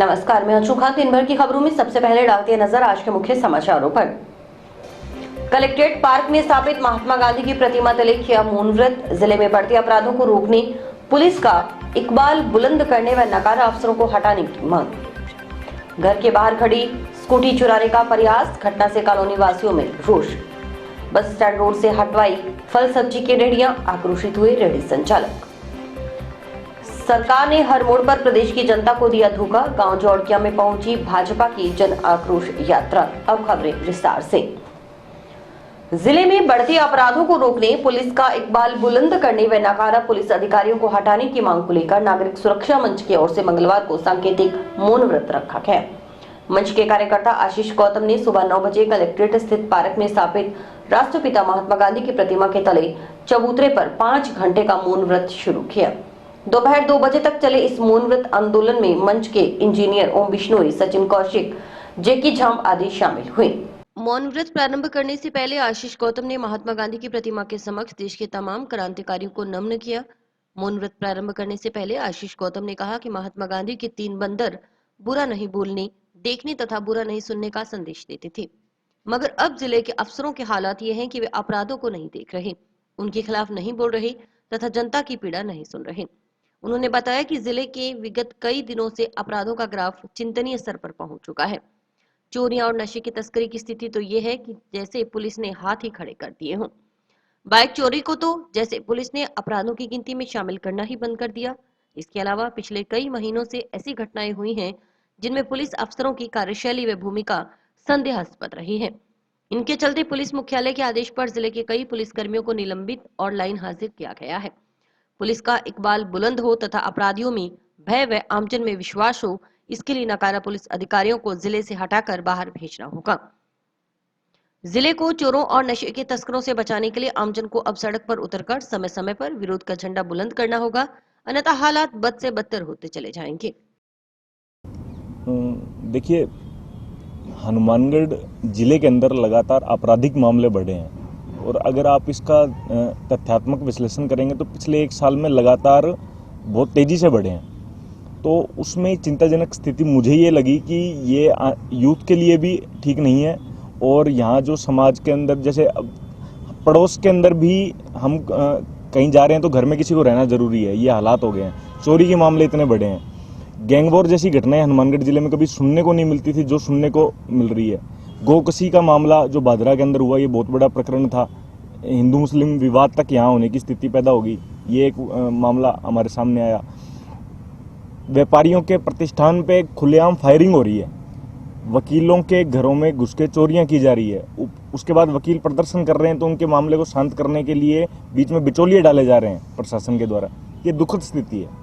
नमस्कार, मैं अंशु खान। दिन भर की खबरों में सबसे पहले डालते हैं नजर आज के मुख्य समाचारों पर। कलेक्ट्रेट पार्क में स्थापित महात्मा गांधी की प्रतिमा तले किया मौन व्रत। जिले में बढ़ते अपराधों को रोकने पुलिस का इकबाल बुलंद करने व नकारा अफसरों को हटाने की मांग। घर के बाहर खड़ी स्कूटी चुराने का प्रयास, घटना से कॉलोनी वासियों में रोष। बस स्टैंड रोड से हटवाई फल सब्जी की रेहड़ियां, आक्रोशित हुए रेहड़ी संचालक। सरकार ने हर मोड़ पर प्रदेश की जनता को दिया धोखा। गांव जौड़किया में पहुंची भाजपा की जन आक्रोश यात्रा। अब खबरें विस्तार से। जिले में बढ़ते अपराधों को रोकने पुलिस का इकबाल बुलंद करने व नाकारा पुलिस अधिकारियों को हटाने की मांग को लेकर नागरिक सुरक्षा मंच की ओर से मंगलवार को सांकेतिक मौन व्रत रखा गया। मंच के कार्यकर्ता आशीष गौतम ने सुबह 9 बजे कलेक्ट्रेट स्थित पार्क में स्थापित राष्ट्रपिता महात्मा गांधी की प्रतिमा के तले चबूतरे पर 5 घंटे का मौन व्रत शुरू किया। दोपहर 2 बजे तक चले इस मौन व्रत आंदोलन में मंच के इंजीनियर ओम बिश्नोई, सचिन कौशिक, जेकी झाम आदि शामिल हुए। मौन व्रत प्रारंभ करने से पहले आशीष गौतम ने महात्मा गांधी की प्रतिमा के समक्ष देश के तमाम क्रांतिकारियों को नमन किया। मौन व्रत प्रारंभ करने से पहले आशीष गौतम ने कहा कि महात्मा गांधी के 3 बंदर बुरा नहीं बोलने, देखने तथा बुरा नहीं सुनने का संदेश देते थे। मगर अब जिले के अफसरों के हालात ये हैं कि वे अपराधों को नहीं देख रहे, उनके खिलाफ नहीं बोल रहे तथा जनता की पीड़ा नहीं सुन रहे। उन्होंने बताया कि जिले के विगत कई दिनों से अपराधों का ग्राफ चिंतनीय स्तर पर पहुंच चुका है। चोरियां और नशे की तस्करी की स्थिति तो ये है कि जैसे पुलिस ने हाथ ही खड़े कर दिए हों। बाइक चोरी को तो जैसे पुलिस ने अपराधों की गिनती में शामिल करना ही बंद कर दिया। इसके अलावा पिछले कई महीनों से ऐसी घटनाएं हुई हैं जिनमें पुलिस अफसरों की कार्यशैली व भूमिका संदेहास्पद रही है। इनके चलते पुलिस मुख्यालय के आदेश पर जिले के कई पुलिसकर्मियों को निलंबित और लाइन हाजिर किया गया है। पुलिस का इकबाल बुलंद हो तथा अपराधियों में भय व आमजन में विश्वास हो, इसके लिए नकारा पुलिस अधिकारियों को जिले से हटाकर बाहर भेजना होगा। जिले को चोरों और नशे के तस्करों से बचाने के लिए आमजन को अब सड़क पर उतरकर समय समय पर विरोध का झंडा बुलंद करना होगा, अन्यथा हालात बद से बदतर होते चले जाएंगे। देखिए, हनुमानगढ़ जिले के अंदर लगातार आपराधिक मामले बढ़े हैं और अगर आप इसका तथ्यात्मक विश्लेषण करेंगे तो पिछले 1 साल में लगातार बहुत तेज़ी से बढ़े हैं। तो उसमें चिंताजनक स्थिति मुझे ये लगी कि ये यूथ के लिए भी ठीक नहीं है और यहाँ जो समाज के अंदर, जैसे पड़ोस के अंदर भी हम कहीं जा रहे हैं तो घर में किसी को रहना ज़रूरी है, ये हालात हो गए हैं। चोरी के मामले इतने बड़े हैं, गैंगवॉर जैसी घटनाएं हनुमानगढ़ जिले में कभी सुनने को नहीं मिलती थी जो सुनने को मिल रही है। गोकसी का मामला जो भादरा के अंदर हुआ, ये बहुत बड़ा प्रकरण था। हिंदू मुस्लिम विवाद तक यहाँ होने की स्थिति पैदा होगी, ये एक मामला हमारे सामने आया। व्यापारियों के प्रतिष्ठान पे खुलेआम फायरिंग हो रही है, वकीलों के घरों में घुस के चोरियां की जा रही है। उसके बाद वकील प्रदर्शन कर रहे हैं तो उनके मामले को शांत करने के लिए बीच में बिचौलिए डाले जा रहे हैं प्रशासन के द्वारा। ये दुखद स्थिति है।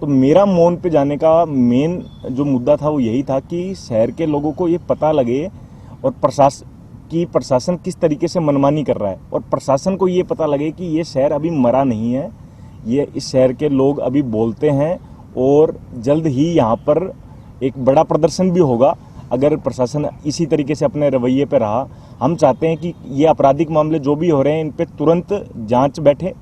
तो मेरा मौन पे जाने का मेन जो मुद्दा था वो यही था कि शहर के लोगों को ये पता लगे और प्रशासन किस तरीके से मनमानी कर रहा है और प्रशासन को ये पता लगे कि ये शहर अभी मरा नहीं है, ये इस शहर के लोग अभी बोलते हैं और जल्द ही यहाँ पर एक बड़ा प्रदर्शन भी होगा अगर प्रशासन इसी तरीके से अपने रवैये पे रहा। हम चाहते हैं कि ये आपराधिक मामले जो भी हो रहे हैं इन पे तुरंत जांच बैठे।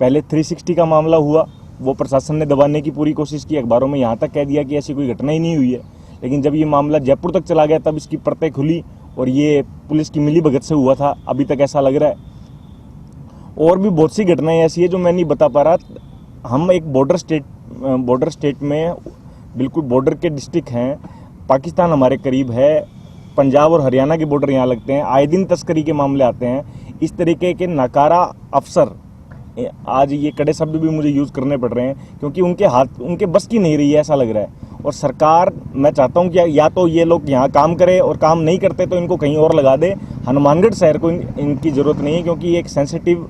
पहले 360 का मामला हुआ, वो प्रशासन ने दबाने की पूरी कोशिश की, अखबारों में यहाँ तक कह दिया कि ऐसी कोई घटना ही नहीं हुई है। लेकिन जब ये मामला जयपुर तक चला गया तब इसकी परतें खुली और ये पुलिस की मिली भगत से हुआ था, अभी तक ऐसा लग रहा है। और भी बहुत सी घटनाएं ऐसी है जो मैं नहीं बता पा रहा। हम एक बॉर्डर स्टेट में, बिल्कुल बॉर्डर के डिस्ट्रिक्ट हैं, पाकिस्तान हमारे करीब है, पंजाब और हरियाणा के बॉर्डर यहाँ लगते हैं, आए दिन तस्करी के मामले आते हैं। इस तरीके के नकारा अफसर, आज ये कड़े शब्द भी मुझे यूज़ करने पड़ रहे हैं क्योंकि उनके बस की नहीं रही है, ऐसा लग रहा है। और सरकार, मैं चाहता हूँ कि या तो ये लोग यहाँ काम करें और काम नहीं करते तो इनको कहीं और लगा दे। हनुमानगढ़ शहर को इनकी ज़रूरत नहीं है क्योंकि ये एक सेंसिटिव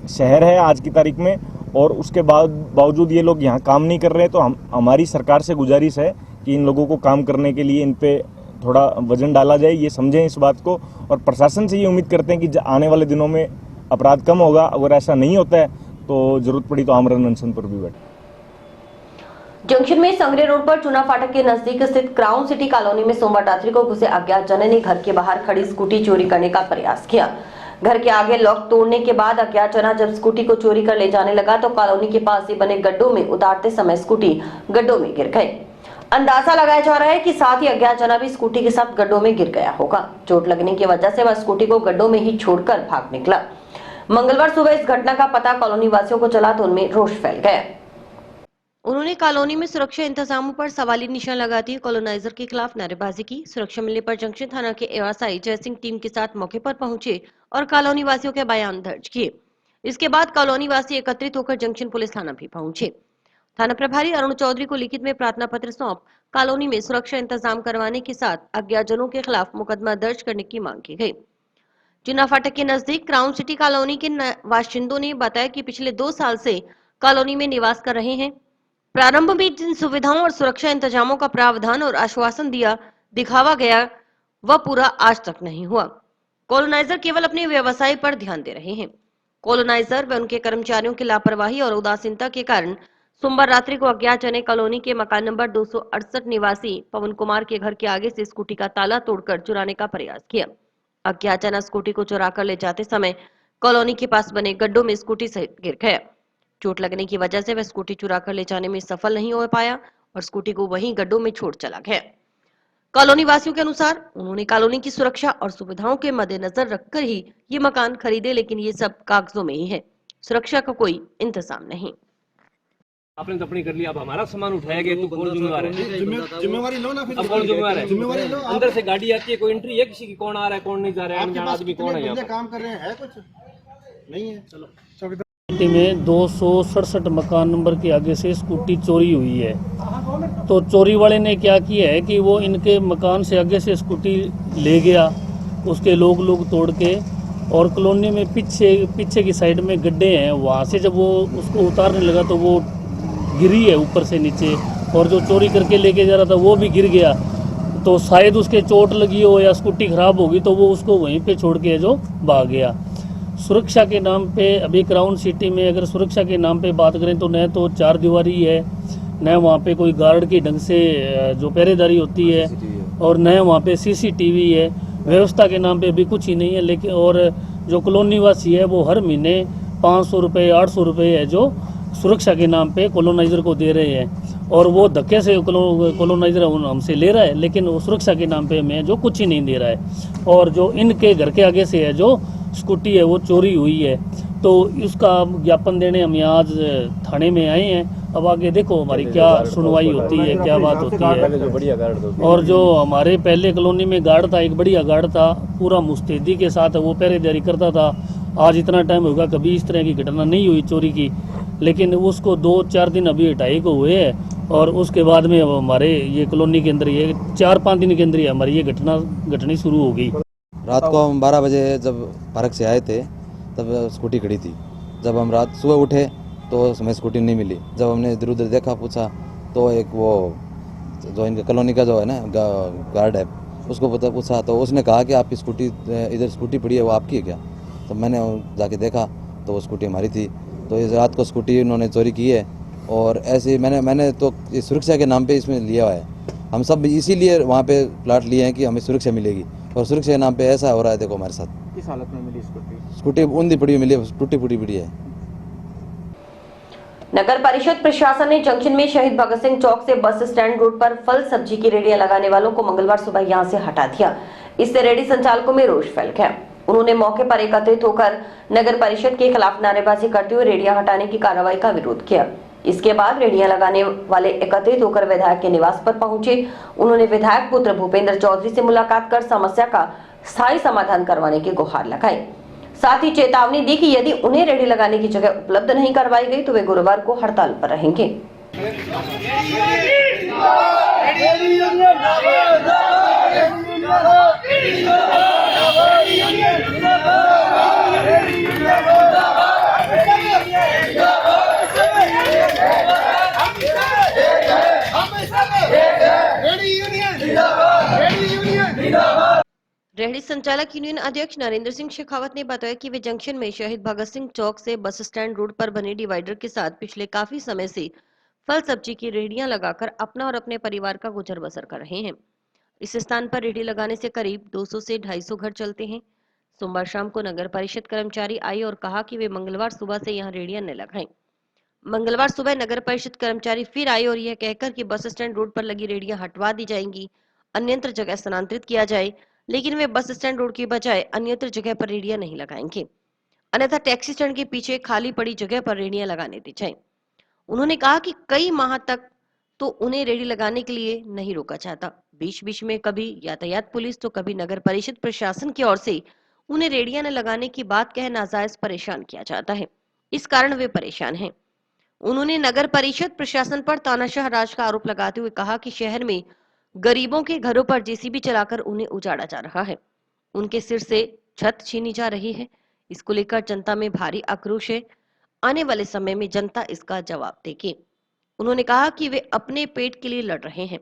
शहर है आज की तारीख में, और उसके बावजूद ये लोग यहाँ काम नहीं कर रहे। तो हमारी सरकार से गुजारिश है कि इन लोगों को काम करने के लिए इन पे थोड़ा वजन डाला जाए, ये समझें इस बात को। और प्रशासन से ये उम्मीद करते हैं कि आने वाले दिनों में अपराध कम होगा। अगर ऐसा नहीं होता है तो जरूरत पड़ी तो आमरण अनशन पर भी बैठे। जंक्शन में संगरे रोड पर चुना फाटक के नजदीक स्थित क्राउन सिटी कॉलोनी में सोमवार रात्रि को घुसे अज्ञात जन ने घर के बाहर खड़ी स्कूटी चोरी करने का प्रयास किया। घर के आगे लॉक तोड़ने के बाद अज्ञात जब स्कूटी को चोरी कर ले जाने लगा तो कॉलोनी के पास ही बने गड्ढों में उतारते समय स्कूटी गड्ढों में गिर गई। अंदाजा लगाया जा रहा है कि साथ ही अज्ञात भी स्कूटी के साथ गड्ढों में गिर गया होगा। चोट लगने की वजह से वह स्कूटी को गड्ढों में ही छोड़कर भाग निकला। मंगलवार सुबह इस घटना का पता कॉलोनी वासियों को चला तो उनमें रोष फैल गया। उन्होंने कॉलोनी में सुरक्षा इंतजामों पर सवाली निशान लगाते हुए कॉलोनाइजर के खिलाफ नारेबाजी की। सुरक्षा मिलने पर जंक्शन थाना के एएसआई जयसिंह टीम के साथ मौके पर पहुंचे और कॉलोनी वासियों के बयान दर्ज किए। इसके बाद कॉलोनी वासी एकत्रित होकर जंक्शन पुलिस थाना भी पहुंचे। थाना प्रभारी अरुण चौधरी को लिखित में प्रार्थना पत्र सौंप कॉलोनी में सुरक्षा इंतजाम करवाने के साथ अज्ञातजनों के खिलाफ मुकदमा दर्ज करने की मांग की गई। जिना फाटक के नजदीक क्राउन सिटी कॉलोनी के बाशिंदों ने बताया कि पिछले 2 साल से कॉलोनी में निवास कर रहे हैं। प्रारंभ में जिन सुविधाओं और सुरक्षा इंतजामों का प्रावधान और आश्वासन दिखावा गया वह पूरा आज तक नहीं हुआ। कॉलोनाइजर केवल अपने व्यवसाय पर ध्यान दे रहे हैं। कॉलोनाइजर व उनके कर्मचारियों की लापरवाही और उदासीनता के कारण सोमवार रात्रि को अज्ञात जने कॉलोनी के मकान नंबर 268 निवासी पवन कुमार के घर के आगे से स्कूटी का ताला तोड़कर चुराने का प्रयास किया। अज्ञात जना स्कूटी को चुरा कर ले जाते समय कॉलोनी के पास बने गड्ढों में स्कूटी सहित गिर गया। चोट लगने की वजह से वह स्कूटी चुरा कर ले जाने में सफल नहीं हो पाया और स्कूटी को वहीं गड्ढों में छोड़ चला गया। कॉलोनी वासियों के अनुसार उन्होंने कॉलोनी की सुरक्षा और सुविधाओं के मद्देनजर रखकर ही ये मकान खरीदे, लेकिन ये सब कागजों में ही है, सुरक्षा का कोई इंतजाम नहीं। आपने तो अपनी कर लिया, अब हमारा सामान उठाया गया तो कौन जिम्मेवार है? जिम्मेवारी लो ना फिर। अब कौन जिम्मेवार है? जिम्मेवारी लो। अंदर से गाड़ी आती है, कोई एंट्री है किसी की, कौन आ रहा है कौन नहीं जा रहा है, अनजान आदमी कौन है यहाँ पर? काम कर रहे हैं कुछ नहीं है। चलो सिटी में 267 मकान नंबर के आगे से स्कूटी चोरी हुई है। तो चोरी वाले ने क्या किया है कि वो इनके मकान से आगे से स्कूटी ले गया, उसके लोग तोड़ के, और कॉलोनी में पीछे की साइड में गड्ढे हैं, वहाँ से जब वो उसको उतारने लगा तो वो गिरी है ऊपर से नीचे, और जो चोरी करके लेके जा रहा था वो भी गिर गया। तो शायद उसके चोट लगी हो या स्कूटी खराब होगी तो वो उसको वहीं पे छोड़ के जो भाग गया। सुरक्षा के नाम पे अभी क्राउन सिटी में अगर सुरक्षा के नाम पे बात करें तो न तो 4 दीवारी है, न वहाँ पे कोई गार्ड की ढंग से जो पहरेदारी होती है, और न वहाँ पे सीसीटीवी है। व्यवस्था के नाम पे भी कुछ ही नहीं है। लेकिन और जो कॉलोनी वासी है वो हर महीने 500 रुपये 800 रुपये है जो सुरक्षा के नाम पे कॉलोनाइजर को दे रहे हैं, और वो धक्के से कॉलोनाइजर हमसे ले रहा है, लेकिन वो सुरक्षा के नाम पे हमें जो कुछ ही नहीं दे रहा है। और जो इनके घर के आगे से है जो स्कूटी है वो चोरी हुई है, तो उसका ज्ञापन देने हम यहाँ आज थाने में आए हैं। अब आगे देखो हमारी क्या सुनवाई होती है, क्या बात होती है। और जो हमारे पहले कॉलोनी में गार्ड था, एक बढ़िया गार्ड था, पूरा मुस्तैदी के साथ वो पहरेदारी करता था। आज इतना टाइम होगा कभी इस तरह की घटना नहीं हुई चोरी की, लेकिन उसको 2-4 दिन अभी हटाई को हुए हैं, और उसके बाद में अब हमारे ये कॉलोनी के अंदर ये 4-5 दिन के अंदर ही हमारी ये घटनी शुरू हो गई। रात को हम 12 बजे जब पार्क से आए थे तब स्कूटी खड़ी थी। जब हम रात सुबह उठे तो हमें स्कूटी नहीं मिली। जब हमने इधर उधर देखा पूछा तो एक वो जो इनका कॉलोनी का जो है ना गार्ड है उसको पूछा तो उसने कहा कि आपकी स्कूटी इधर स्कूटी पड़ी है, वो आपकी है क्या? तो मैंने जाके देखा तो वो स्कूटी हमारी थी। तो इस रात को स्कूटी उन्होंने चोरी की है, और ऐसे मैंने तो इस सुरक्षा के नाम पे इसमें लिया हुआ है। हम सब इसीलिए वहाँ पे प्लाट लिए हैं कि हमें सुरक्षा मिलेगी, और सुरक्षा के नाम पे ऐसा हो रहा है। देखो हमारे साथ किस हालत में मिली स्कूटी ऊंधी पड़ी हुई मिली, टूटी फूटी पड़ी है। नगर परिषद प्रशासन ने जंक्शन में शहीद भगत सिंह चौक से बस स्टैंड रोड पर फल सब्जी की रेडियां लगाने वालों को मंगलवार सुबह यहां से हटा दिया। इससे रेडी संचालकों में रोष फैल गया। उन्होंने मौके पर एकत्रित होकर नगर परिषद के खिलाफ नारेबाजी करते हुए रेडियां हटाने की कार्रवाई का विरोध किया। इसके बाद रेडियां लगाने वाले एकत्रित होकर विधायक के निवास पर पहुंचे। उन्होंने विधायक पुत्र भूपेंद्र चौधरी से मुलाकात कर समस्या का स्थायी समाधान करवाने की गुहार लगाई। साथ ही चेतावनी दी कि यदि उन्हें रेडी लगाने की जगह उपलब्ध नहीं करवाई गई तो वे गुरुवार को हड़ताल पर रहेंगे। रेहड़ी संचालक यूनियन अध्यक्ष नरेंद्र सिंह शेखावत ने बताया कि वे जंक्शन में शहीद भगत सिंह चौक से बस स्टैंड रोड पर बने डिवाइडर के साथ पिछले काफी समय से फल सब्जी की रेहड़ियां लगाकर अपना और अपने परिवार का गुजर बसर कर रहे हैं। इस स्थान पर रेहड़ी लगाने से करीब 200 से 250 घर चलते हैं। सोमवार शाम को नगर परिषद कर्मचारी आए और कहा कि वे मंगलवार सुबह से यहां रेडियां न लगाएं। मंगलवार सुबह नगर परिषद कर्मचारी फिर आए और यह कहकर कि बस स्टैंड रोड पर लगी रेडियां हटवा दी जाएंगी, अन्यत्र जगह स्थानांतरित किया जाए, लेकिन वे बस स्टैंड रोड की बजाय अन्यत्र जगह पर रेडियां नहीं लगाएंगे, अन्यथा टैक्सी स्टैंड के पीछे खाली पड़ी जगह पर रेडियां लगाने दी जाए। उन्होंने कहा कि कई माह तक तो उन्हें रेडी लगाने के लिए नहीं रोका जाता। बीच बीच में कभी यातायात पुलिस तो कभी नगर परिषद प्रशासन की ओर से उन्हें रेडियां न लगाने की बात कह नाजायज परेशान किया जाता है। इस कारण वे परेशान हैं। उन्होंने नगर परिषद प्रशासन पर तानाशाह राज का आरोप लगाते हुए कहा कि शहर में गरीबों के घरों पर जेसीबी चलाकर उन्हें उजाड़ा जा रहा है, उनके सिर से छत छीनी जा रही है। इसको लेकर जनता में भारी आक्रोश है। आने वाले समय में जनता इसका जवाब देगी। उन्होंने कहा कि वे अपने पेट के लिए लड़ रहे हैं,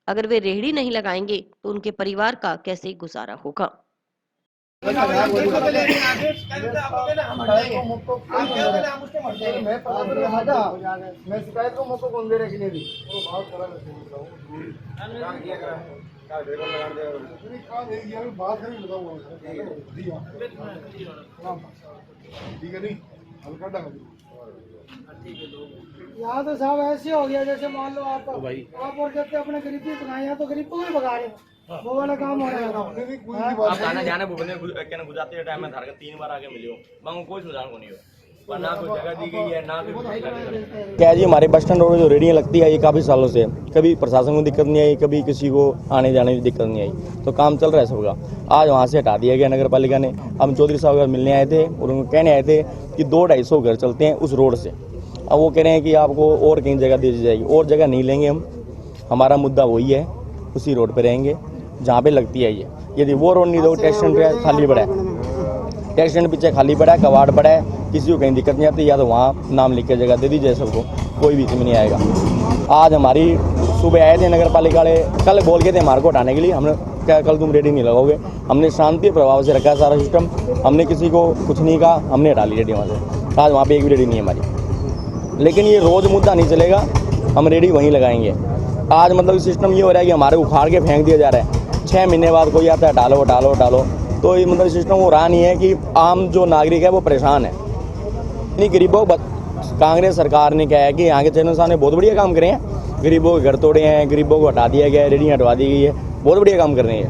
अगर वे रेहड़ी नहीं लगाएंगे तो उनके परिवार का कैसे गुजारा होगा। मैं शिकायत को मौका कौन दे रहा है कि नहीं बात करें ठीक है नहीं हल्का ढंग यहाँ तो साहब ऐसे हो गया जैसे मान लो आप और जैसे अपने गरीबी भगाए हैं तो गरीब को भी भगा रहे हैं, वो वाला काम हो रहा है। आप आना जाने गुजराते टाइम में धार 3 बार आगे मिले हो, मैं कोई सुधार को नहीं हो, पर ना कोई जगह दी गई है ना कोई। क्या जी, हमारे बस स्टैंड रोड जो रेडियाँ लगती है ये काफ़ी सालों से, कभी प्रशासन को दिक्कत नहीं आई, कभी किसी को आने जाने में दिक्कत नहीं आई, तो काम चल रहा है सबका। आज वहाँ से हटा दिया गया नगर पालिका ने। हम चौधरी साहब घर मिलने आए थे और उनको कहने आए थे कि 200-250 घर चलते हैं उस रोड से। अब वो कह रहे हैं कि आपको और कहीं जगह दे दी जाएगी, और जगह नहीं लेंगे हम। हमारा मुद्दा वही है, उसी रोड पर रहेंगे जहाँ पे लगती है ये। यदि वो रोड नहीं दो, टैक्स स्टैंड खाली पड़ा है, टैक्स स्टैंड पीछे खाली पड़ा है, कबाड़ पड़ा है, किसी को कहीं दिक्कत नहीं आती, या तो वहाँ नाम लिख के जगह दे दी जाए सबको, कोई भी इसमें नहीं आएगा। आज हमारी सुबह आए थे नगर पालिका वाले, कल बोल के थे हमारे को हटाने के लिए, हमने क्या कल तुम रेडी नहीं लगाओगे, हमने शांति प्रभाव से रखा है सारा सिस्टम, हमने किसी को कुछ नहीं कहा, हमने हटा ली रेडी वहाँ से। आज वहाँ पर एक भी रेडी नहीं है हमारी, लेकिन ये रोज़ मुद्दा नहीं चलेगा, हम रेडी वहीं लगाएंगे। आज मतलब सिस्टम ये हो रहा है कि हमारे उखाड़ के फेंक दिया जा रहा है, 6 महीने बाद कोई आता है हटा लो हटा लो हटा लो, तो ये मतलब सिस्टम वो रहा नहीं है कि आम जो नागरिक है वो परेशान है। नहीं, गरीबों कांग्रेस सरकार ने क्या है कि यहाँ के चैनल साहब ने बहुत बढ़िया काम करे हैं, गरीबों के घर तोड़े हैं, गरीबों को हटा दिया गया है, रेडी हटवा दी गई है, बहुत बढ़िया काम कर रहे हैं।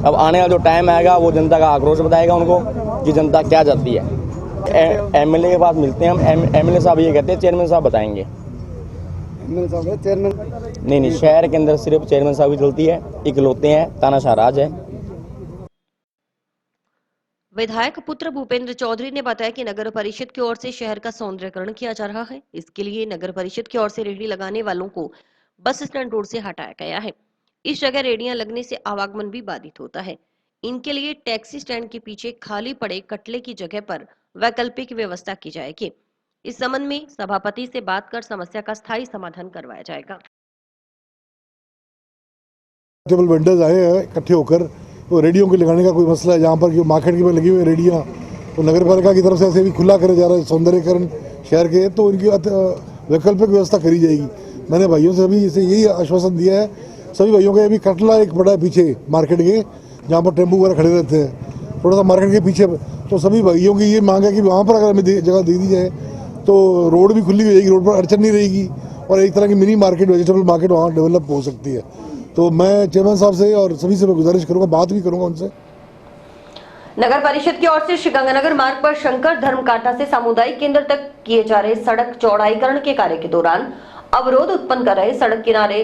अब आने वाला जो टाइम आएगा वो जनता का आक्रोश बताएगा उनको कि जनता क्या चाहती है। एमएलए के पास मिलते हैं हम, एमएलए साहब ये कहते हैं चेयरमैन साहब बताएंगे। नहीं, शहर के अंदर सिर्फ चेयरमैन साहब की चलती है, इकलौते हैं, तानाशाह राज है। विधायक पुत्र भूपेंद्र चौधरी ने बताया कि नगर परिषद की ओर से शहर का सौंदर्यीकरण किया जा रहा है। इसके लिए नगर परिषद की ओर से रेहड़ी लगाने वालों को बस स्टैंड रोड से हटाया गया है। इस जगह रेहड़ियां लगने से आवागमन भी बाधित होता है। इनके लिए टैक्सी स्टैंड के पीछे खाली पड़े कटले की जगह पर वैकल्पिक व्यवस्था की जाएगी। इस संबंध में सभापति से बात कर समस्या का स्थायी समाधान करवाया जाएगा। टेबल वेंडर्स आए हैं इकट्ठे होकर, तो रेडियो के लगाने का कोई मसला है, जहाँ पर मार्केट में लगी हुई रेडियाँ तो नगर पालिका की तरफ से ऐसे भी खुला करे जा रहा है सौंदर्यीकरण शहर के, तो इनकी वैकल्पिक व्यवस्था करी जाएगी। मैंने भाइयों से अभी इसे यही आश्वासन दिया है, सभी भाइयों के। अभी कटला एक पड़ा है पीछे मार्केट के, जहाँ पर टेम्पू वगैरह खड़े रहते हैं, थोड़ा सा मार्केट के पीछे, तो सभी भाइयों की ये मांग है कि वहाँ पर अगर हमें जगह दे दी जाए तो रोड भी खुली हो जाएगी, रोड पर अड़चन नहीं रहेगी और एक तरह की मिनी मार्केट, वेजिटेबल मार्केट वहाँ डेवलप हो सकती है। तो मैं चेयरमैन साहब से और सभी से मैं गुजारिश करूंगा, बात भी करूंगा उनसे। नगर परिषद की ओर से श्रीगंगानगर मार्ग पर शंकर धर्मकांटा से सामुदायिक केंद्र तक किए जा रहे सड़क चौड़ाईकरण के कार्य के दौरान अवरोध उत्पन्न कर रहे सड़क किनारे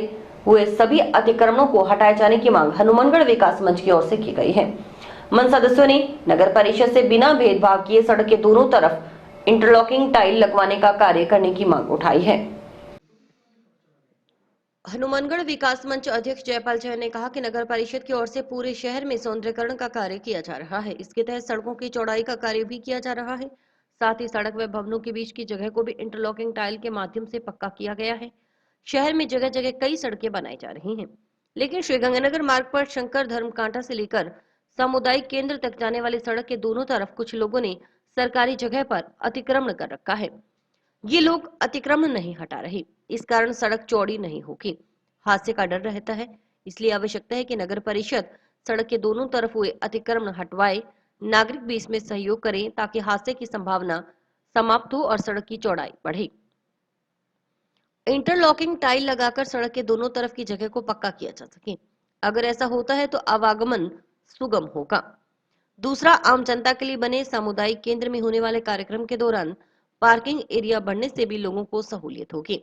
हुए सभी अतिक्रमणों को हटाए जाने की मांग हनुमानगढ़ विकास मंच की ओर से की गई है। मंच सदस्यों ने नगर परिषद से बिना भेदभाव किए सड़क के दोनों तरफ इंटरलॉकिंग टाइल लगवाने का कार्य करने की मांग उठाई है। हनुमानगढ़ विकास मंच अध्यक्ष जयपाल जैन ने कहा कि नगर परिषद की ओर से पूरे शहर में सौंदर्यीकरण का कार्य किया जा रहा है। इसके तहत सड़कों की चौड़ाई का कार्य भी किया जा रहा है। साथ ही सड़क व भवनों के बीच की जगह को भी इंटरलॉकिंग टाइल के माध्यम से पक्का किया गया है। शहर में जगह जगह कई सड़कें बनाई जा रही हैं, लेकिन श्रीगंगानगर मार्ग पर शंकर धर्मकांटा से लेकर सामुदायिक केंद्र तक जाने वाली सड़क के दोनों तरफ कुछ लोगों ने सरकारी जगह पर अतिक्रमण कर रखा है। ये लोग अतिक्रमण नहीं हटा रहे, इस कारण सड़क चौड़ी नहीं होगी, हादसे का डर रहता है। इसलिए आवश्यकता है कि नगर परिषद सड़क के दोनों तरफ हुए अतिक्रमण हटवाए नागरिक भी इसमें सहयोग करें ताकि हादसे की संभावना समाप्त हो और सड़क की चौड़ाई बढ़े। इंटरलॉकिंग टाइल लगाकर सड़क के दोनों तरफ की जगह को पक्का किया जा सके। अगर ऐसा होता है तो आवागमन सुगम होगा। दूसरा, आम जनता के लिए बने सामुदायिक केंद्र में होने वाले कार्यक्रम के दौरान पार्किंग एरिया बढ़ने से भी लोगों को सहूलियत होगी।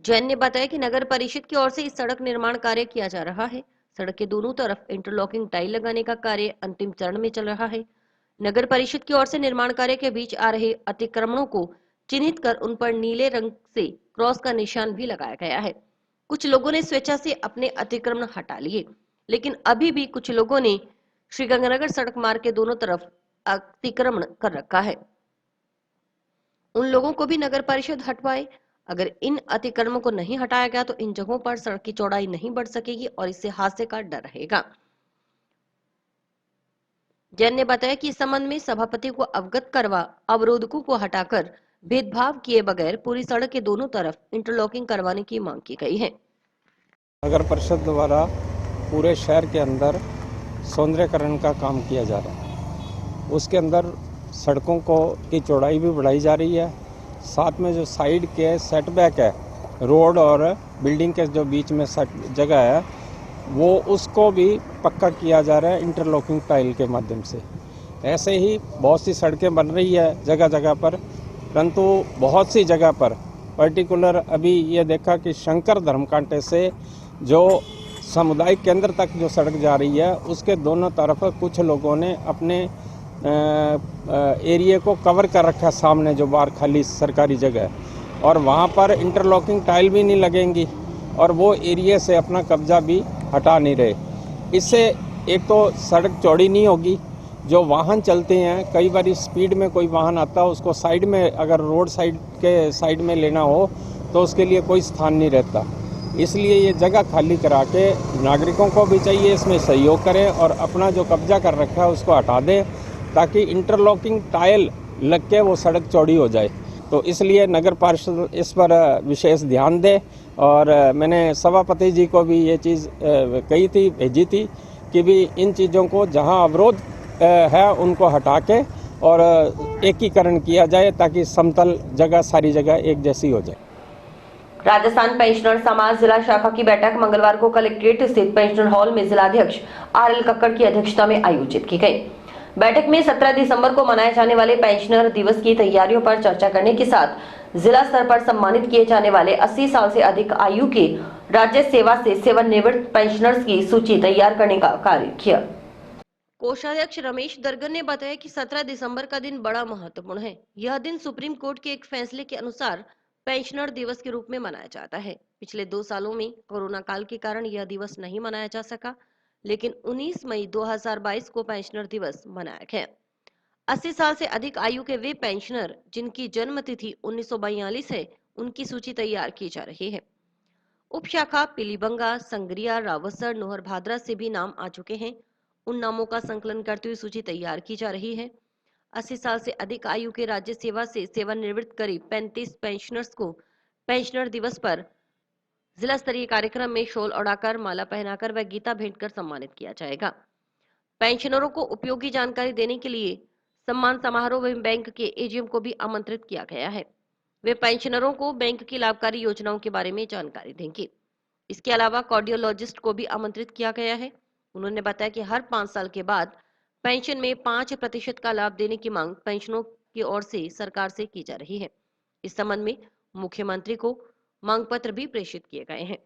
जैन ने बताया कि नगर परिषद की ओर से इस सड़क निर्माण कार्य किया जा रहा है। सड़क के दोनों तरफ इंटरलॉकिंग टाइल लगाने का कार्य अंतिम चरण में चल रहा है। नगर परिषद की ओर से निर्माण कार्य के बीच आ रहे अतिक्रमणों को चिन्हित कर उन पर नीले रंग से क्रॉस का निशान भी लगाया गया है। कुछ लोगों ने स्वेच्छा से अपने अतिक्रमण हटा लिए, लेकिन अभी भी कुछ लोगों ने श्रीगंगानगर सड़क मार्ग के दोनों तरफ अतिक्रमण कर रखा है। उन लोगों को भी नगर परिषद हटवाए। अगर इन अतिक्रमणों को नहीं हटाया गया तो इन जगहों पर सड़क की चौड़ाई नहीं बढ़ सकेगी और इससे हादसे का डर रहेगा। जैन ने बताया कि इस संबंध में सभापति को अवगत करवा अवरोधकों को हटाकर भेदभाव किए बगैर पूरी सड़क के दोनों तरफ इंटरलॉकिंग करवाने की मांग की गई है। नगर परिषद द्वारा पूरे शहर के अंदर सौंदर्यकरण का काम किया जा रहा है। उसके अंदर सड़कों की चौड़ाई भी बढ़ाई जा रही है। साथ में जो साइड के सेटबैक है, रोड और बिल्डिंग के जो बीच में जगह है, वो उसको भी पक्का किया जा रहा है इंटरलॉकिंग टाइल के माध्यम से। ऐसे ही बहुत सी सड़कें बन रही है जगह जगह पर, परंतु बहुत सी जगह पर पर्टिकुलर अभी ये देखा कि शंकर धर्मकांटे से जो सामुदायिक केंद्र तक जो सड़क जा रही है, उसके दोनों तरफ कुछ लोगों ने अपने एरिया को कवर कर रखा है। सामने जो बाहर खाली सरकारी जगह है और वहाँ पर इंटरलॉकिंग टाइल भी नहीं लगेंगी और वो एरिया से अपना कब्जा भी हटा नहीं रहे। इससे एक तो सड़क चौड़ी नहीं होगी, जो वाहन चलते हैं, कई बार स्पीड में कोई वाहन आता है, उसको साइड में अगर रोड साइड के साइड में लेना हो तो उसके लिए कोई स्थान नहीं रहता। इसलिए ये जगह खाली करा के नागरिकों को भी चाहिए इसमें सहयोग करें और अपना जो कब्जा कर रखा है उसको हटा दें, ताकि इंटरलॉकिंग टाइल लग के वो सड़क चौड़ी हो जाए। तो इसलिए नगर परिषद इस पर विशेष ध्यान दे और मैंने सभापति जी को भी ये चीज़ कही थी, भेजी थी कि भी इन चीज़ों को जहां अवरोध है उनको हटा के और एकीकरण किया जाए ताकि समतल जगह सारी जगह एक जैसी हो जाए। राजस्थान पेंशनर समाज जिला शाखा की बैठक मंगलवार को कलेक्ट्रेट स्थित पेंशनर हॉल में जिलाध्यक्ष RL कक्कड़ की अध्यक्षता में आयोजित की गई। बैठक में 17 दिसंबर को मनाए जाने वाले पेंशनर दिवस की तैयारियों पर चर्चा करने के साथ जिला स्तर पर सम्मानित किए जाने वाले 80 साल से अधिक आयु के राज्य सेवा से सेवानिवृत्त पेंशनर्स की सूची तैयार करने का कार्य किया। कोषाध्यक्ष रमेश दर्गन ने बताया कि 17 दिसंबर का दिन बड़ा महत्वपूर्ण है। यह दिन सुप्रीम कोर्ट के एक फैसले के अनुसार पेंशनर दिवस के रूप में मनाया जाता है। पिछले 2 सालों में कोरोना काल के कारण यह दिवस नहीं मनाया जा सका, लेकिन 19 मई 2022 को पेंशनर दिवस मनाया गया। 80 साल से अधिक आयु के वे पेंशनर जिनकी जन्म तिथि 1942 है, उनकी सूची तैयार की जा रही है। उप शाखा पीलीबंगा, संगरिया, रावतसर, नोहर भादरा से भी नाम आ चुके हैं। उन नामों का संकलन करते हुए सूची तैयार की जा रही है। 80 साल से अधिक आयु के राज्य सेवा से सेवानिवृत्त करीब 35 पेंशनर्स को पेंशनर दिवस पर जिला स्तरीय कार्यक्रम में शॉल ओढ़ाकर, माला पहनाकर व गीता भेंट कर सम्मानित किया जाएगा। पेंशनरों को उपयोगी जानकारी देने के लिए सम्मान समारोह में बैंक के एजीएम को भी आमंत्रित किया गया है। वे पेंशनरों को बैंक की लाभकारी योजनाओं के बारे में जानकारी देंगे। इसके अलावा कार्डियोलॉजिस्ट को भी आमंत्रित किया गया है। उन्होंने बताया कि हर 5 साल के बाद पेंशन में 5% का लाभ देने की मांग पेंशनरों की ओर से सरकार से की जा रही है। इस संबंध में मुख्यमंत्री को मांग पत्र भी प्रेषित किए गए हैं।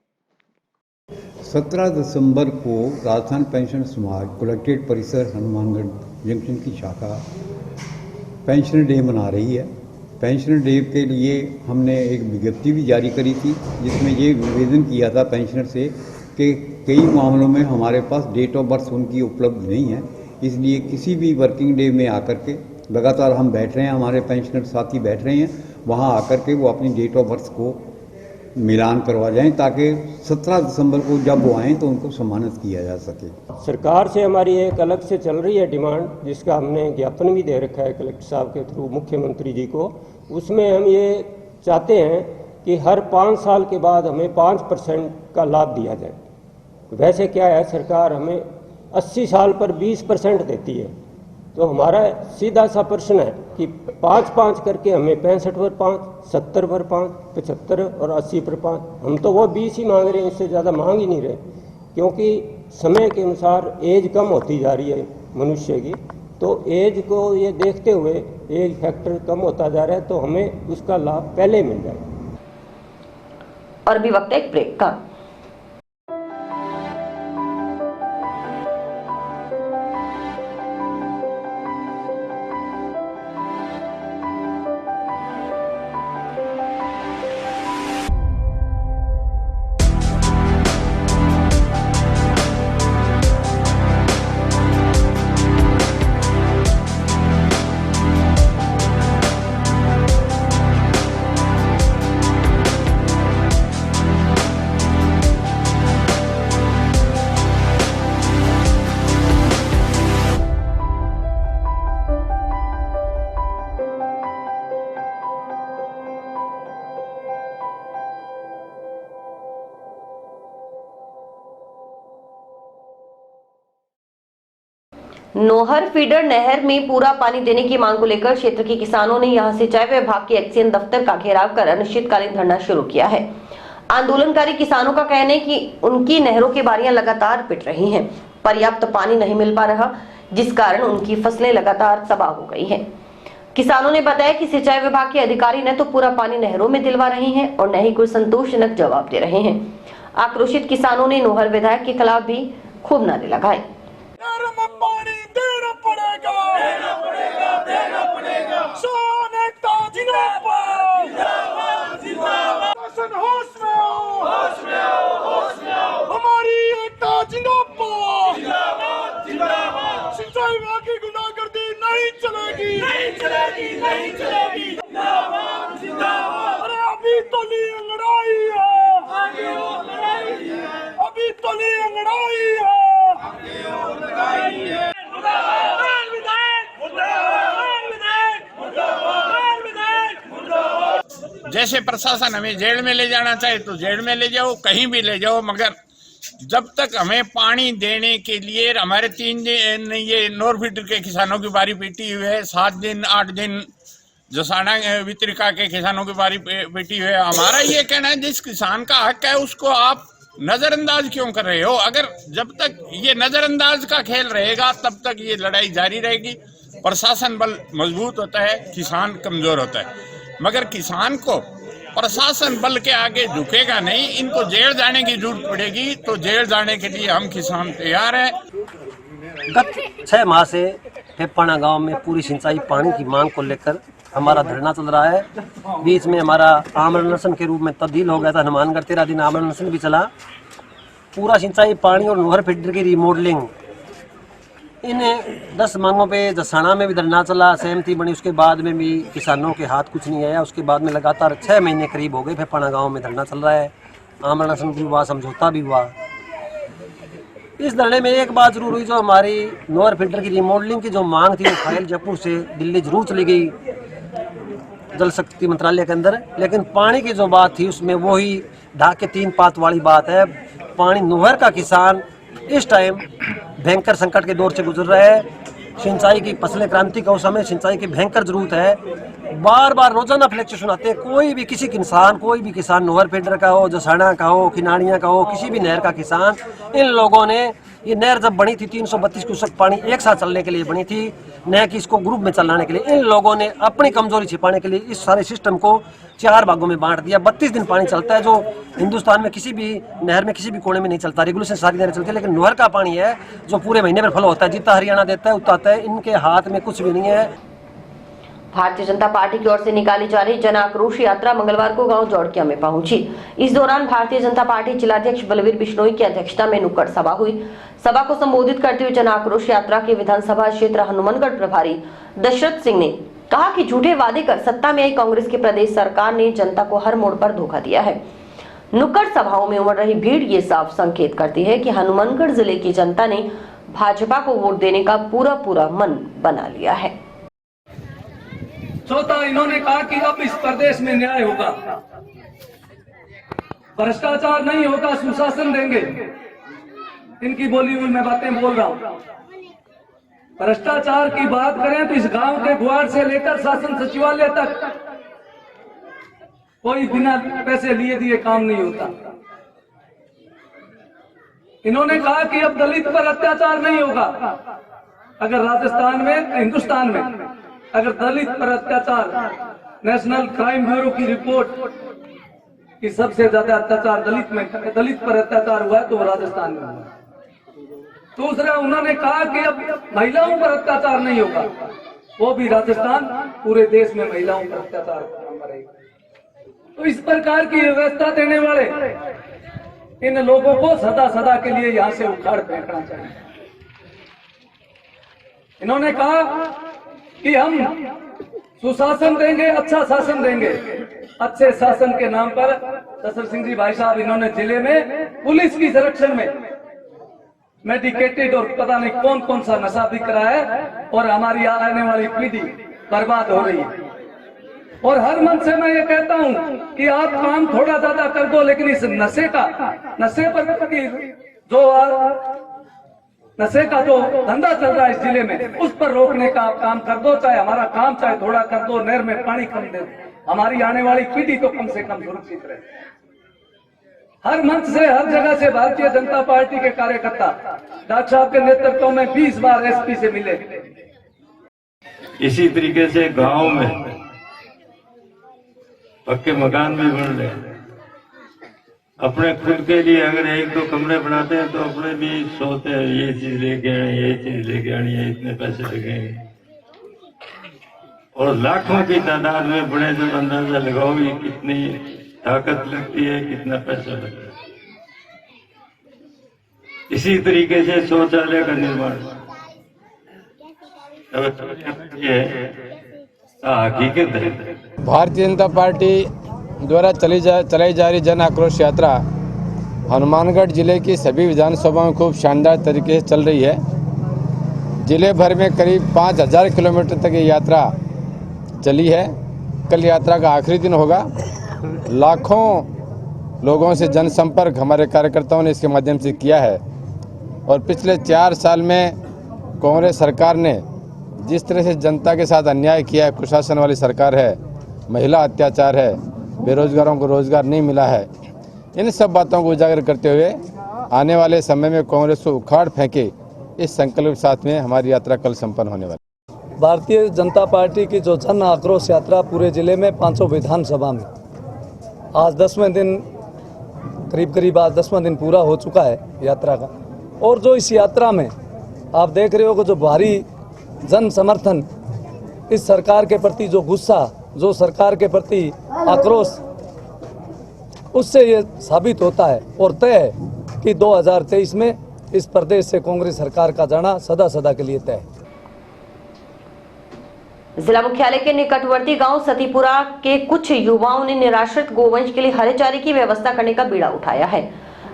17 दिसंबर को राजस्थान पेंशन समाज कलेक्ट्रेट परिसर हनुमानगढ़ जंक्शन की शाखा पेंशनर डे मना रही है। पेंशनर डे के लिए हमने एक विज्ञप्ति भी जारी करी थी, जिसमें ये निवेदन किया था पेंशनर से कि कई मामलों में हमारे पास डेट ऑफ बर्थ उनकी उपलब्ध नहीं है, इसलिए किसी भी वर्किंग डे में आकर के लगातार हम बैठ रहे हैं, हमारे पेंशनर साथी बैठ रहे हैं, वहाँ आकर के वो अपनी डेट ऑफ बर्थ को मिलान करवा जाएं ताकि 17 दिसंबर को जब वो आएँ तो उनको सम्मानित किया जा सके। सरकार से हमारी एक अलग से चल रही है डिमांड, जिसका हमने ज्ञापन भी दे रखा है कलेक्टर साहब के थ्रू मुख्यमंत्री जी को। उसमें हम ये चाहते हैं कि हर 5 साल के बाद हमें 5% का लाभ दिया जाए। वैसे क्या है, सरकार हमें 80 साल पर 20% देती है, तो हमारा सीधा सा प्रश्न है कि 5-5 करके हमें 65 पर 5, 70 पर 5, 75 और 80 पर 5, हम तो वो 20 ही मांग रहे हैं, इससे ज़्यादा मांग ही नहीं रहे, क्योंकि समय के अनुसार एज कम होती जा रही है मनुष्य की। तो एज को ये देखते हुए एज फैक्टर कम होता जा रहा है, तो हमें उसका लाभ पहले मिल जाए। और भी वक्त है एक ब्रेक का। नोहर फीडर नहर में पूरा पानी देने की मांग को लेकर क्षेत्र के किसानों ने यहां सिंचाई विभाग के एक्सीएन दफ्तर का घेराव कर अनिश्चितकालीन धरना शुरू किया है। आंदोलनकारी किसानों का कहना है कि उनकी नहरों की बारियां लगातार पिट रही हैं, पर्याप्त पानी नहीं मिल पा रहा, जिस कारण उनकी फसलें लगातार तबाह हो गई हैं। किसानों ने बताया कि सिंचाई विभाग के अधिकारी न तो पूरा पानी नहरों में दिलवा रहे हैं और न ही कोई संतोषजनक जवाब दे रहे हैं। आक्रोशित किसानों ने नोहर विधायक के खिलाफ भी खूब नारे लगाए। हमारी एकता जिंदाबाद, सिंचाई विभाग की गुंडागर्दी नहीं चलेगी, नहीं चलेगी, नहीं चलेगी। अरे अभी तो ये लड़ाई है, आगे और लड़ाई है, अभी तो ये लड़ाई है, आगे और लड़ाई है। जैसे प्रशासन हमें जेल में ले जाना चाहे तो जेल में ले जाओ, कहीं भी ले जाओ, मगर जब तक हमें पानी देने के लिए हमारे 3 दिन ये नोर फीडर के किसानों की बारी पीटी हुई है, 7 दिन 8 दिन जसाना वितरिका के किसानों की बारी पीटी हुई है। हमारा ये कहना है जिस किसान का हक है उसको आप नजरअंदाज क्यों कर रहे हो? अगर जब तक ये नजरअंदाज का खेल रहेगा तब तक ये लड़ाई जारी रहेगी। प्रशासन बल मजबूत होता है, किसान कमजोर होता है, मगर किसान को प्रशासन बल के आगे झुकेगा नहीं। इनको जेल जाने की जरूरत पड़ेगी तो जेल जाने के लिए हम किसान तैयार हैं। गत 6 माह से फेपाना गांव में पूरी सिंचाई पानी की मांग को लेकर हमारा धरना चल रहा है। बीच में हमारा आमरण अनशन के रूप में तब्दील हो गया था, हनुमानगढ़ 13 दिन आमरण अनशन भी चला। पूरा सिंचाई पानी और नोहर फीडर की रिमॉडलिंग, इन 10 मांगों पे जसाना में भी धरना चला, सहमति बनी, उसके बाद में भी किसानों के हाथ कुछ नहीं आया। उसके बाद में लगातार 6 महीने करीब हो गए फेपाना गांव में धरना चल रहा है। आमरण अनशन भी हुआ, समझौता भी हुआ। इस धरने में एक बात जरूर हुई, जो हमारी नोहर फीडर की रिमॉडलिंग की जो मांग थी वो फाइल जयपुर से दिल्ली जरूर चली गई जल शक्ति मंत्रालय के अंदर, लेकिन पानी की जो बात थी उसमें वही ढाक के 3 पात वाली बात है। पानी नोहर का किसान इस टाइम भयंकर संकट के दौर से गुजर रहा है। सिंचाई की फसलें क्रांति का उस समय सिंचाई की भयंकर जरूरत है। बार बार रोजाना फ्लेक्चर सुनाते हैं, कोई भी किसी इंसान, कोई भी किसान, नोहर फीडर का हो, जसाना का हो, किनाड़िया का हो, किसी भी नहर का किसान, इन लोगों ने ये नहर जब बनी थी 332 क्यूसेक पानी एक साथ चलने के लिए बनी थी, न कि इसको ग्रुप में चलाने के लिए। इन लोगों ने अपनी कमजोरी छिपाने के लिए इस सारे सिस्टम को 4 भागों में बांट दिया। 32 दिन पानी चलता है, जो हिंदुस्तान में किसी भी नहर में किसी भी कोने में नहीं चलता। रेगुलेशन सारी नहर चलती है, लेकिन नोहर का पानी है जो पूरे महीने में फॉलो होता है। जितना हरियाणा देता है उतना आता है, इनके हाथ में कुछ भी नहीं है। भारतीय जनता पार्टी की ओर से निकाली जा रही जन आक्रोश यात्रा मंगलवार को गांव जौड़किया में पहुंची। इस दौरान भारतीय जनता पार्टी जिलाध्यक्ष बलवीर बिश्नोई की अध्यक्षता में नुक्कड़ सभा हुई। सभा को संबोधित करते हुए जन आक्रोश यात्रा के विधानसभा क्षेत्र हनुमानगढ़ प्रभारी दशरथ सिंह ने कहा कि झूठे वादे कर सत्ता में आई कांग्रेस की प्रदेश सरकार ने जनता को हर मोड़ पर धोखा दिया है। नुक्कड़ सभाओं में उमड़ रही भीड़ ये साफ संकेत करती है कि हनुमानगढ़ जिले की जनता ने भाजपा को वोट देने का पूरा मन बना लिया है। चौथा, इन्होंने कहा कि अब इस प्रदेश में न्याय होगा, भ्रष्टाचार नहीं होगा, सुशासन देंगे। इनकी बोली हुई मैं बातें बोल रहा हूं। भ्रष्टाचार की बात करें तो इस गांव के गुआड़ से लेकर शासन सचिवालय तक कोई बिना पैसे लिए दिए काम नहीं होता। इन्होंने कहा कि अब दलित पर अत्याचार नहीं होगा। अगर राजस्थान में, हिंदुस्तान में अगर दलित पर अत्याचार, नेशनल क्राइम ब्यूरो की रिपोर्ट कि सबसे ज्यादा अत्याचार दलित पर अत्याचार हुआ है तो वो राजस्थान में हुआ। दूसरा, उन्होंने कहा कि अब महिलाओं पर अत्याचार नहीं होगा, वो भी राजस्थान पूरे देश में महिलाओं पर अत्याचार करेगा। तो इस प्रकार की व्यवस्था देने वाले इन लोगों को सदा सदा के लिए यहां से उखाड़ फेंकना चाहिए। इन्होंने कहा कि हम सुशासन देंगे, अच्छा शासन देंगे। अच्छे शासन के नाम पर दशरथ सिंह जी भाई साहब इन्होंने जिले में पुलिस की संरक्षण में मेडिकेटेड और पता नहीं कौन कौन सा नशा बिक रहा है और हमारी आने वाली पीढ़ी बर्बाद हो रही है। और हर मन से मैं ये कहता हूं कि आप काम थोड़ा ज्यादा कर दो, लेकिन इस नशे का जो धंधा चल रहा है इस जिले में, उस पर रोकने का आप काम कर दो। चाहे हमारा काम चाहे थोड़ा कर दो, नहर में पानी कम दे, हमारी आने वाली पीढ़ी तो कम से कम सुरक्षित रहे। हर मंच से, हर जगह से भारतीय जनता पार्टी के कार्यकर्ता डॉक्टर साहब के नेतृत्व में 20 बार एसपी से मिले। इसी तरीके से गांव में पक्के मकान भी बन रहे हैं। अपने खुद के लिए अगर 1-2 कमरे बनाते हैं तो अपने भी सोचते हैं ये चीज लेके आए, ये चीज लेके आनी है, इतने पैसे लगेंगे। और लाखों की तादाद में बड़े जब अंदाजा लगाओ ये कितनी ताकत लगती है, कितना पैसा लगता है। इसी तरीके से शौचालय का निर्माण ये हकीकत है। भारतीय जनता पार्टी द्वारा चलाई जा रही जन आक्रोश यात्रा हनुमानगढ़ जिले की सभी विधानसभाओं में खूब शानदार तरीके से चल रही है। जिले भर में करीब 5000 किलोमीटर तक ये यात्रा चली है। कल यात्रा का आखिरी दिन होगा। लाखों लोगों से जनसंपर्क हमारे कार्यकर्ताओं ने इसके माध्यम से किया है। और पिछले 4 साल में कांग्रेस सरकार ने जिस तरह से जनता के साथ अन्याय किया है, कुशासन वाली सरकार है, महिला अत्याचार है, बेरोजगारों को रोजगार नहीं मिला है, इन सब बातों को उजागर करते हुए आने वाले समय में कांग्रेस को उखाड़ फेंके, इस संकल्प के साथ में हमारी यात्रा कल संपन्न होने वाली। भारतीय जनता पार्टी की जो जन आक्रोश यात्रा पूरे जिले में 500 विधानसभा में आज 10वें दिन करीब आज 10वां दिन पूरा हो चुका है यात्रा का। और जो इस यात्रा में आप देख रहे हो कि जो भारी जन समर्थन, इस सरकार के प्रति जो गुस्सा, जो सरकार के प्रति आक्रोश, उससे ये साबित होता है और तय है कि 2023 में इस प्रदेश से कांग्रेस सरकार का जाना सदा सदा के लिए तय है। जिला मुख्यालय के निकटवर्ती गांव सतीपुरा के कुछ युवाओं ने निराश्रित गोवंश के लिए हरे चारे की व्यवस्था करने का बीड़ा उठाया है।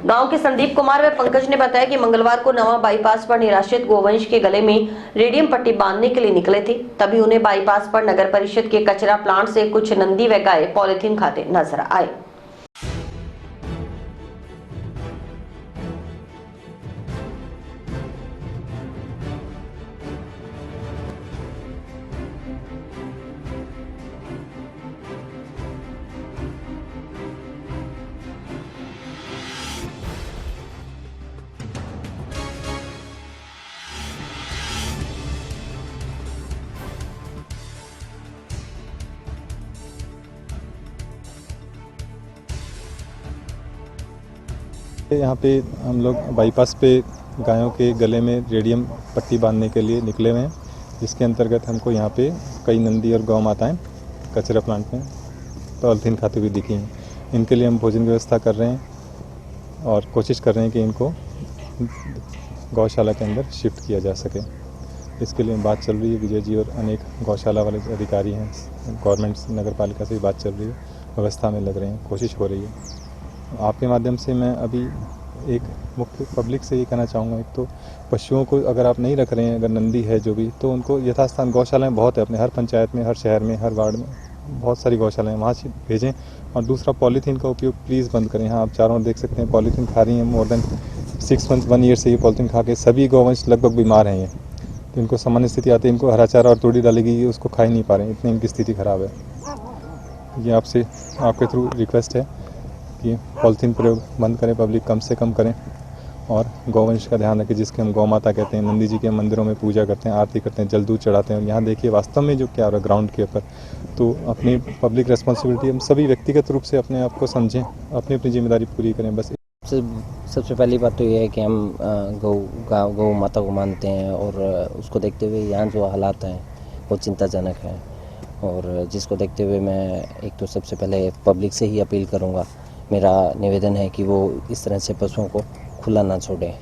गांव के संदीप कुमार व पंकज ने बताया कि मंगलवार को नवा बाईपास पर निराश्रित गोवंश के गले में रेडियम पट्टी बांधने के लिए निकले थे। तभी उन्हें बाईपास पर नगर परिषद के कचरा प्लांट से कुछ नंदी व गाय पॉलिथीन खाते नजर आए। यहाँ पे हम लोग बाईपास पे गायों के गले में रेडियम पट्टी बांधने के लिए निकले हुए हैं, जिसके अंतर्गत हमको यहाँ पे कई नंदी और गौ माताएं कचरा प्लांट में पॉलीथीन खाते हुए दिखी हैं। इनके लिए हम भोजन की व्यवस्था कर रहे हैं और कोशिश कर रहे हैं कि इनको गौशाला के अंदर शिफ्ट किया जा सके। इसके लिए बात चल रही है, विजय जी और अनेक गौशाला वाले अधिकारी हैं, गवर्नमेंट नगर पालिका से भी बात चल रही है, व्यवस्था में लग रहे हैं, कोशिश हो रही है। आपके माध्यम से मैं अभी एक मुख्य पब्लिक से ये कहना चाहूँगा, एक तो पशुओं को अगर आप नहीं रख रहे हैं, अगर नंदी है जो भी, तो उनको यथास्थान गौशालाएं बहुत है अपने हर पंचायत में, हर शहर में, हर वार्ड में बहुत सारी गौशालाएं, वहाँ से भेजें। और दूसरा, पॉलीथीन का उपयोग प्लीज़ बंद करें। यहाँ आप चारों ओर देख सकते हैं पॉलीथीन खा रही हैं, मोर देन 6 months 1 year से ये पॉलीथीन खा के सभी गौवंश लगभग बीमार हैं। ये तो इनको सामान्य स्थिति आती है, इनको हरा चारा और तोड़ी डालेगी, ये उसको खा ही नहीं पा रहे हैं, इतनी इनकी स्थिति खराब है। ये आपसे आपके थ्रू रिक्वेस्ट है कि पॉलीथीन प्रयोग बंद करें, पब्लिक कम से कम करें और गौवंश का ध्यान रखें, जिसके हम गौ माता कहते हैं। नंदी जी के मंदिरों में पूजा करते हैं, आरती करते हैं, जल दूध चढ़ाते हैं। और यहाँ देखिए वास्तव में जो क्या हो रहा है ग्राउंड के ऊपर, तो अपनी पब्लिक रिस्पॉन्सिबिलिटी हम सभी व्यक्तिगत रूप से अपने आप को समझें, अपनी अपनी जिम्मेदारी पूरी करें बस। सबसे पहली बात तो ये है कि हम गौ माता को मानते हैं और उसको देखते हुए यहाँ जो हालात हैं वो चिंताजनक हैं, और जिसको देखते हुए मैं एक तो सबसे पहले पब्लिक से ही अपील करूँगा, मेरा निवेदन है कि वो इस तरह से पशुओं को खुला ना छोड़ें।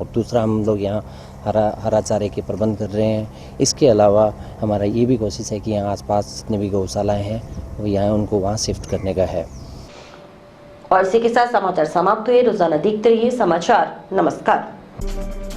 और दूसरा, हम लोग यहाँ हरा चारे के प्रबंध कर रहे हैं। इसके अलावा हमारा ये भी कोशिश है कि यहाँ आसपास जितने भी गौशालाएँ हैं वो यहाँ उनको वहाँ शिफ्ट करने का है। और इसी के साथ समाचार समाप्त हुए। रोजाना देखते रहिए समाचार। नमस्कार।